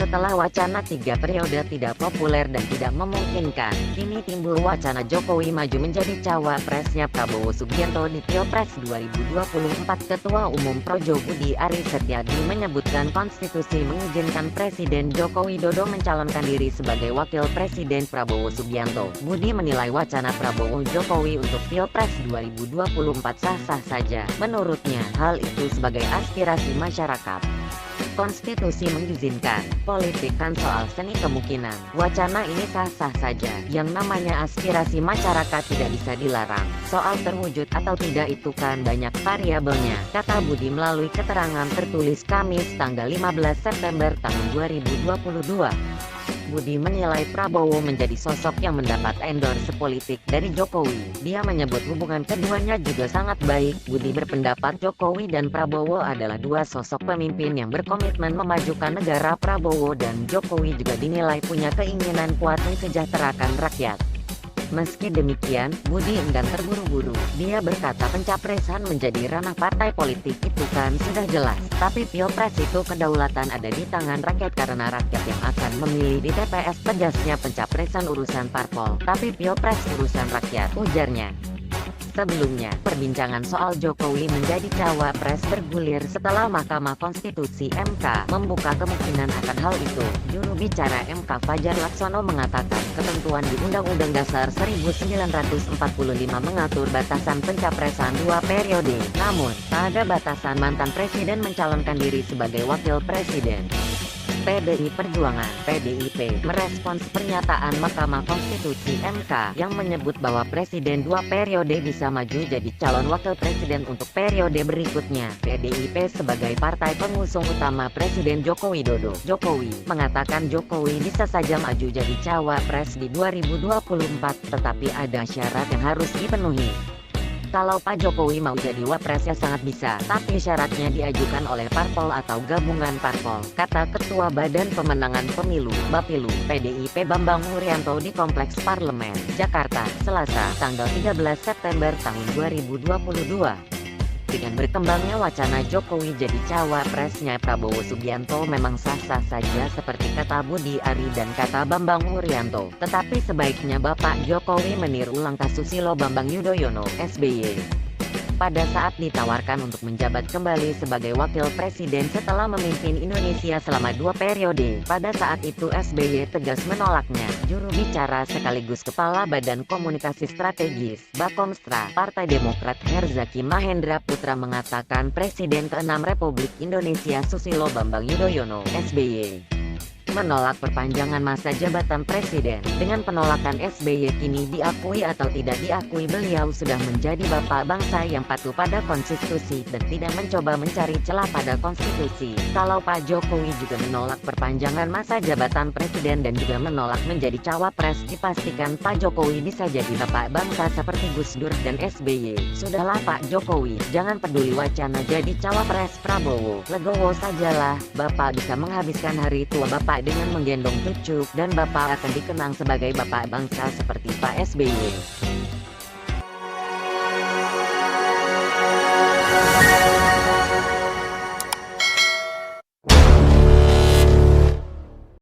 Setelah wacana 3 periode tidak populer dan tidak memungkinkan, kini timbul wacana Jokowi maju menjadi cawapresnya Prabowo Subianto di Pilpres 2024. Ketua Umum Projo Budi Aris Setiadi menyebutkan konstitusi mengizinkan Presiden Joko Widodo mencalonkan diri sebagai Wakil Presiden Prabowo Subianto. Budi menilai wacana Prabowo Jokowi untuk Pilpres 2024 sah-sah saja. Menurutnya, hal itu sebagai aspirasi masyarakat. Konstitusi mengizinkan, politik kan soal seni kemungkinan. Wacana ini sah-sah saja. Yang namanya aspirasi masyarakat tidak bisa dilarang. Soal terwujud atau tidak itu kan banyak variabelnya, kata Budi melalui keterangan tertulis Kamis tanggal 15 September tahun 2022. Budi menilai Prabowo menjadi sosok yang mendapat endorse politik dari Jokowi. Dia menyebut hubungan keduanya juga sangat baik. Budi berpendapat Jokowi dan Prabowo adalah dua sosok pemimpin yang berkomitmen memajukan negara. Prabowo dan Jokowi juga dinilai punya keinginan kuat mensejahterakan rakyat. Meski demikian, Budi enggan terburu-buru. Dia berkata pencapresan menjadi ranah partai politik itu kan sudah jelas. Tapi Pilpres itu kedaulatan ada di tangan rakyat karena rakyat yang akan memilih di TPS. Tegasnya pencapresan urusan parpol, tapi Pilpres urusan rakyat, ujarnya. Sebelumnya, perbincangan soal Jokowi menjadi cawapres bergulir setelah Mahkamah Konstitusi (MK) membuka kemungkinan akan hal itu. Juru bicara MK Fajar Laksono mengatakan ketentuan di Undang-Undang Dasar 1945 mengatur batasan pencapresan 2 periode. Namun, tak ada batasan mantan presiden mencalonkan diri sebagai wakil presiden. PDI Perjuangan (PDIP) merespons pernyataan Mahkamah Konstitusi (MK) yang menyebut bahwa presiden 2 periode bisa maju jadi calon wakil presiden untuk periode berikutnya. PDIP sebagai partai pengusung utama Presiden Joko Widodo, Jokowi mengatakan Jokowi bisa saja maju jadi cawapres di 2024, tetapi ada syarat yang harus dipenuhi. Kalau Pak Jokowi mau jadi wapres ya sangat bisa, tapi syaratnya diajukan oleh parpol atau gabungan parpol, kata Ketua Badan Pemenangan Pemilu (Bapilu) PDIP Bambang Wuryanto di Kompleks Parlemen, Jakarta, Selasa, tanggal 13 September tahun 2022. Dengan berkembangnya wacana Jokowi jadi cawapresnya Prabowo Subianto memang sah-sah saja seperti kata Budi Ari dan kata Bambang Wuryanto. Tetapi sebaiknya Bapak Jokowi meniru langkah Susilo Bambang Yudhoyono (SBY) pada saat ditawarkan untuk menjabat kembali sebagai wakil presiden setelah memimpin Indonesia selama 2 periode. Pada saat itu SBY tegas menolaknya. Juru bicara sekaligus Kepala Badan Komunikasi Strategis (Bakomstra) Partai Demokrat Herzaki Mahendra Putra mengatakan Presiden ke-6 Republik Indonesia Susilo Bambang Yudhoyono (SBY) menolak perpanjangan masa jabatan presiden. Dengan penolakan SBY kini diakui atau tidak diakui beliau sudah menjadi bapak bangsa yang patuh pada konstitusi dan tidak mencoba mencari celah pada konstitusi. Kalau Pak Jokowi juga menolak perpanjangan masa jabatan presiden dan juga menolak menjadi cawapres, dipastikan Pak Jokowi bisa jadi bapak bangsa seperti Gus Dur dan SBY. Sudahlah Pak Jokowi, jangan peduli wacana jadi cawapres Prabowo. Legowo sajalah, Bapak bisa menghabiskan hari tua Bapak dengan menggendong cucu, dan Bapak akan dikenang sebagai bapak bangsa seperti Pak SBY.